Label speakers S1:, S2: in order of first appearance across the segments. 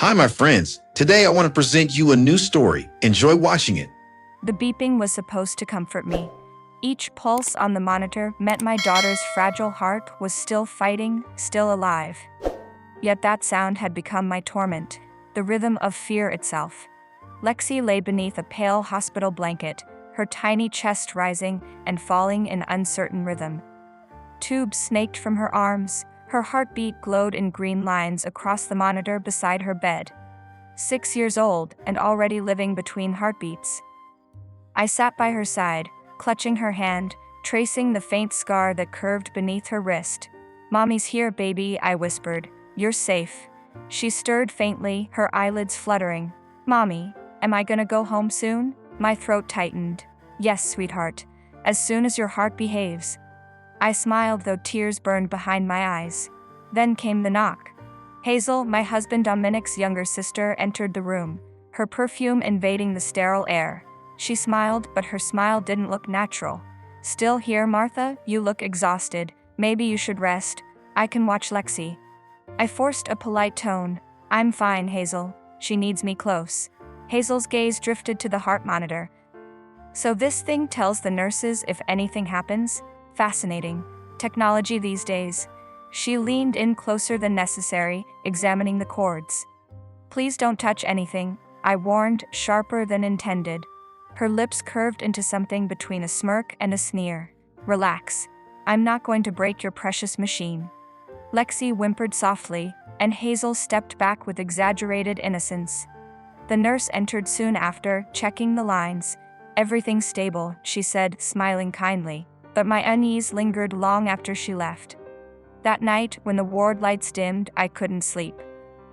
S1: Hi, my friends. Today I want to present you a new story. Enjoy watching it.
S2: The beeping was supposed to comfort me. Each pulse on the monitor meant my daughter's fragile heart was still fighting, still alive. Yet that sound had become my torment, the rhythm of fear itself. Lexi lay beneath a pale hospital blanket, her tiny chest rising and falling in uncertain rhythm. Tubes snaked from her arms, her heartbeat glowed in green lines across the monitor beside her bed. 6 years old and already living between heartbeats. I sat by her side, clutching her hand, tracing the faint scar that curved beneath her wrist. "Mommy's here, baby," I whispered. "You're safe." She stirred faintly, her eyelids fluttering. "Mommy, am I gonna go home soon?" My throat tightened. "Yes, sweetheart. As soon as your heart behaves." I smiled though tears burned behind my eyes. Then came the knock. Hazel, my husband Dominic's younger sister, entered the room, her perfume invading the sterile air. She smiled, but her smile didn't look natural. "Still here, Martha? You look exhausted. Maybe you should rest. I can watch Lexi." I forced a polite tone. "I'm fine, Hazel. She needs me close." Hazel's gaze drifted to the heart monitor. "So this thing tells the nurses if anything happens? Fascinating. Technology these days." She leaned in closer than necessary, examining the cords. "Please don't touch anything," I warned, sharper than intended. Her lips curved into something between a smirk and a sneer. "Relax. I'm not going to break your precious machine." Lexi whimpered softly, and Hazel stepped back with exaggerated innocence. The nurse entered soon after, checking the lines. "Everything's stable," she said, smiling kindly, but my unease lingered long after she left. That night, when the ward lights dimmed, I couldn't sleep.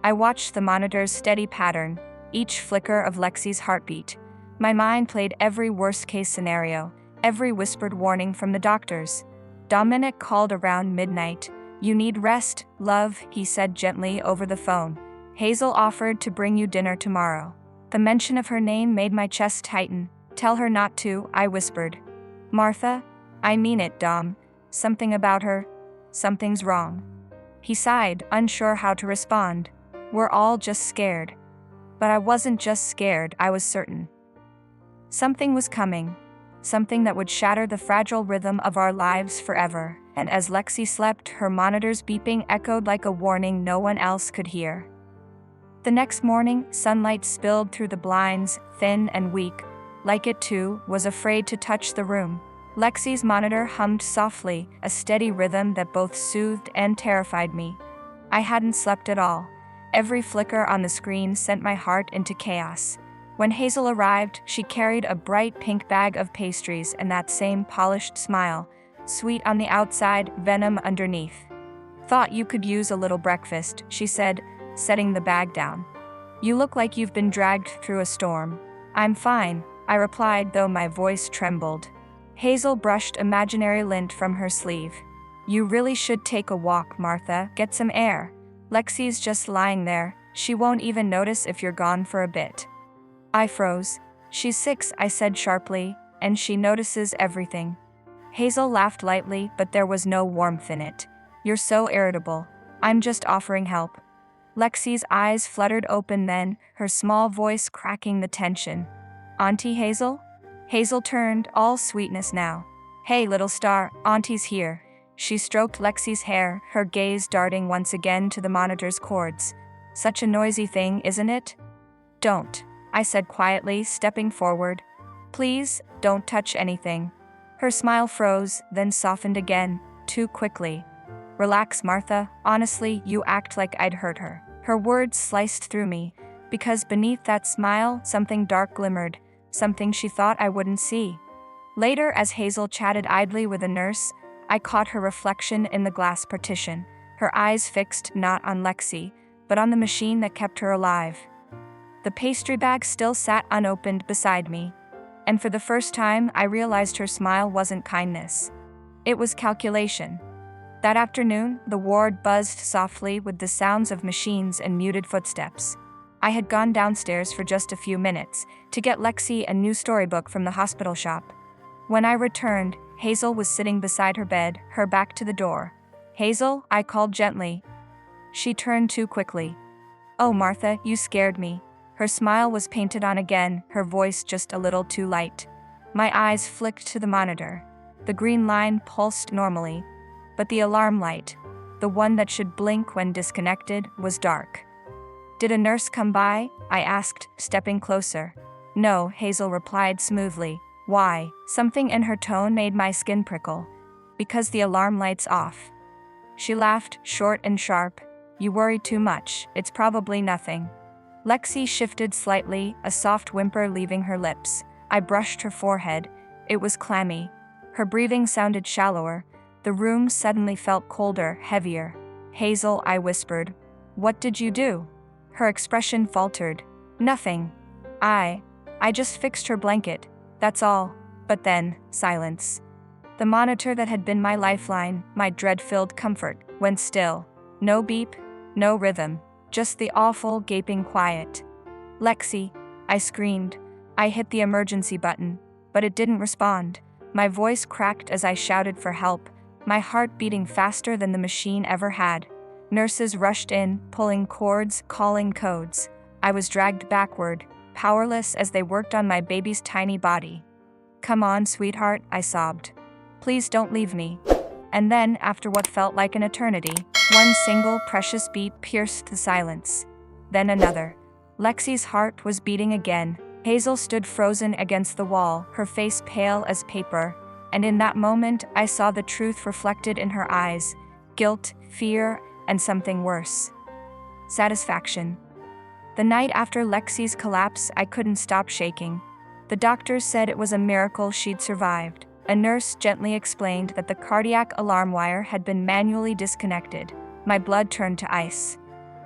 S2: I watched the monitor's steady pattern, each flicker of Lexi's heartbeat. My mind played every worst-case scenario, every whispered warning from the doctors. Dominic called around midnight. "You need rest, love," he said gently over the phone. "Hazel offered to bring you dinner tomorrow." The mention of her name made my chest tighten. "Tell her not to," I whispered. "Martha? I mean it, Dom. Something about her. Something's wrong." He sighed, unsure how to respond. "We're all just scared." But I wasn't just scared, I was certain. Something was coming. Something that would shatter the fragile rhythm of our lives forever. And as Lexi slept, her monitor's beeping echoed like a warning no one else could hear. The next morning, sunlight spilled through the blinds, thin and weak, like it too was afraid to touch the room. Lexi's monitor hummed softly, a steady rhythm that both soothed and terrified me. I hadn't slept at all. Every flicker on the screen sent my heart into chaos. When Hazel arrived, she carried a bright pink bag of pastries and that same polished smile, sweet on the outside, venom underneath. "Thought you could use a little breakfast," she said, setting the bag down. "You look like you've been dragged through a storm." "I'm fine," I replied, though my voice trembled. Hazel brushed imaginary lint from her sleeve. "You really should take a walk, Martha. Get some air. Lexi's just lying there. She won't even notice if you're gone for a bit." I froze. "She's 6, I said sharply, "and she notices everything." Hazel laughed lightly, but there was no warmth in it. "You're so irritable. I'm just offering help." Lexi's eyes fluttered open then, her small voice cracking the tension. "Auntie Hazel?" Hazel turned, all sweetness now. "Hey, little star, Auntie's here." She stroked Lexi's hair, her gaze darting once again to the monitor's cords. "Such a noisy thing, isn't it?" "Don't," I said quietly, stepping forward. "Please, don't touch anything." Her smile froze, then softened again, too quickly. "Relax, Martha. Honestly, you act like I'd hurt her." Her words sliced through me, because beneath that smile, something dark glimmered, something she thought I wouldn't see. Later, as Hazel chatted idly with a nurse, I caught her reflection in the glass partition, her eyes fixed not on Lexi, but on the machine that kept her alive. The pastry bag still sat unopened beside me, and for the first time I realized her smile wasn't kindness. It was calculation. That afternoon, the ward buzzed softly with the sounds of machines and muted footsteps. I had gone downstairs for just a few minutes to get Lexi a new storybook from the hospital shop. When I returned, Hazel was sitting beside her bed, her back to the door. "Hazel," I called gently. She turned too quickly. Oh, Martha, you scared me. Her smile was painted on again, her voice just a little too light. My eyes flicked to the monitor. The green line pulsed normally, but the alarm light, the one that should blink when disconnected, was dark. Did a nurse come by? I asked, stepping closer. No, Hazel replied smoothly. Why? Something in her tone made my skin prickle. Because the alarm light's off. She laughed, short and sharp. You worry too much, it's probably nothing. Lexi shifted slightly, a soft whimper leaving her lips. I brushed her forehead. It was clammy. Her breathing sounded shallower. The room suddenly felt colder, heavier. Hazel, I whispered. What did you do? Her expression faltered. Nothing. I just fixed her blanket. That's all. But then, silence. The monitor that had been my lifeline, my dread-filled comfort, went still. No beep, no rhythm, just the awful, gaping quiet. Lexi, I screamed. I hit the emergency button, but it didn't respond. My voice cracked as I shouted for help, my heart beating faster than the machine ever had. Nurses rushed in, pulling cords, calling codes. I was dragged backward, powerless as they worked on my baby's tiny body. Come on, sweetheart, I sobbed. Please don't leave me. And then, after what felt like an eternity, one single precious beat pierced the silence. Then another. Lexi's heart was beating again. Hazel stood frozen against the wall, her face pale as paper, and in that moment I saw the truth reflected in her eyes. Guilt, fear, and something worse. Satisfaction. The night after Lexi's collapse, I couldn't stop shaking. The doctors said it was a miracle she'd survived. A nurse gently explained that the cardiac alarm wire had been manually disconnected. My blood turned to ice.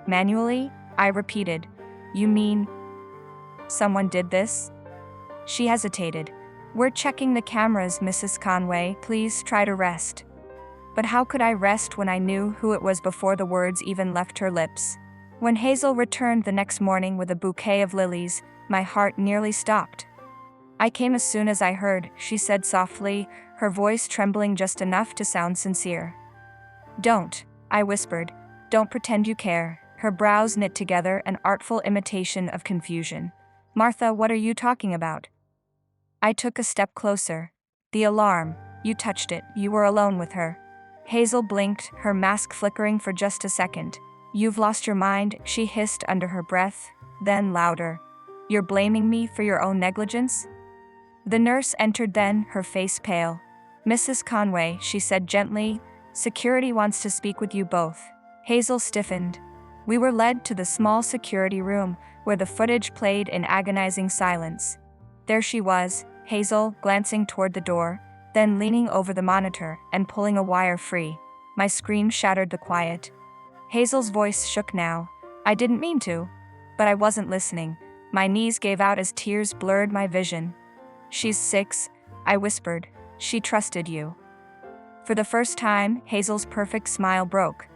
S2: Manually? I repeated. You mean someone did this? She hesitated. We're checking the cameras, Mrs. Conway. Please try to rest. But how could I rest when I knew who it was before the words even left her lips? When Hazel returned the next morning with a bouquet of lilies, my heart nearly stopped. I came as soon as I heard, she said softly, her voice trembling just enough to sound sincere. Don't, I whispered. Don't pretend you care. Her brows knit together, an artful imitation of confusion. Martha, what are you talking about? I took a step closer. The alarm. You touched it. You were alone with her. Hazel blinked, her mask flickering for just a second. You've lost your mind, she hissed under her breath, then louder. You're blaming me for your own negligence? The nurse entered then, her face pale. Mrs. Conway, she said gently, security wants to speak with you both. Hazel stiffened. We were led to the small security room, where the footage played in agonizing silence. There she was, Hazel, glancing toward the door, then leaning over the monitor and pulling a wire free. My scream shattered the quiet. Hazel's voice shook now. I didn't mean to, but I wasn't listening. My knees gave out as tears blurred my vision. She's 6, I whispered. She trusted you. For the first time, Hazel's perfect smile broke.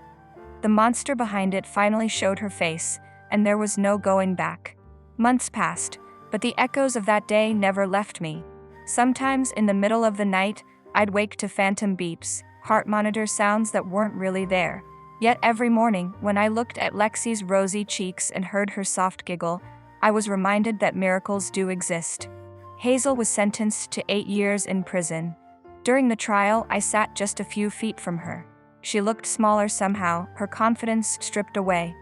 S2: The monster behind it finally showed her face, and there was no going back. Months passed, but the echoes of that day never left me. Sometimes in the middle of the night, I'd wake to phantom beeps, heart monitor sounds that weren't really there. Yet every morning, when I looked at Lexi's rosy cheeks and heard her soft giggle, I was reminded that miracles do exist. Hazel was sentenced to 8 years in prison. During the trial, I sat just a few feet from her. She looked smaller somehow, her confidence stripped away.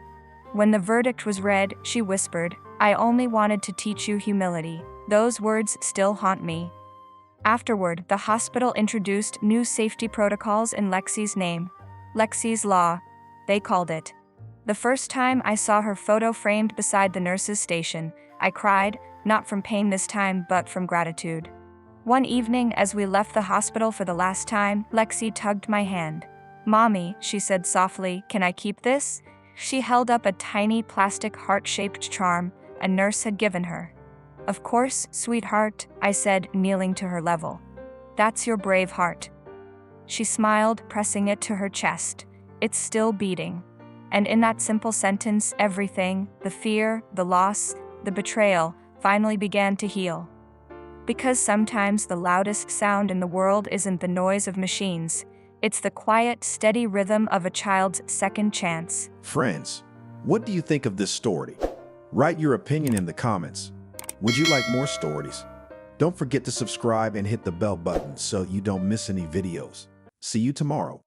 S2: When the verdict was read, she whispered, I only wanted to teach you humility. Those words still haunt me. Afterward, the hospital introduced new safety protocols in Lexi's name. Lexi's Law, they called it. The first time I saw her photo framed beside the nurse's station, I cried, not from pain this time but from gratitude. One evening as we left the hospital for the last time, Lexi tugged my hand. Mommy, she said softly, can I keep this? She held up a tiny plastic heart-shaped charm a nurse had given her. Of course, sweetheart, I said, kneeling to her level. That's your brave heart. She smiled, pressing it to her chest. It's still beating. And in that simple sentence, everything, the fear, the loss, the betrayal, finally began to heal. Because sometimes the loudest sound in the world isn't the noise of machines. It's the quiet, steady rhythm of a child's second chance.
S1: Friends, What do you think of this story? Write your opinion in the comments. Would you like more stories? Don't forget to subscribe and hit the bell button so you don't miss any videos. See you tomorrow.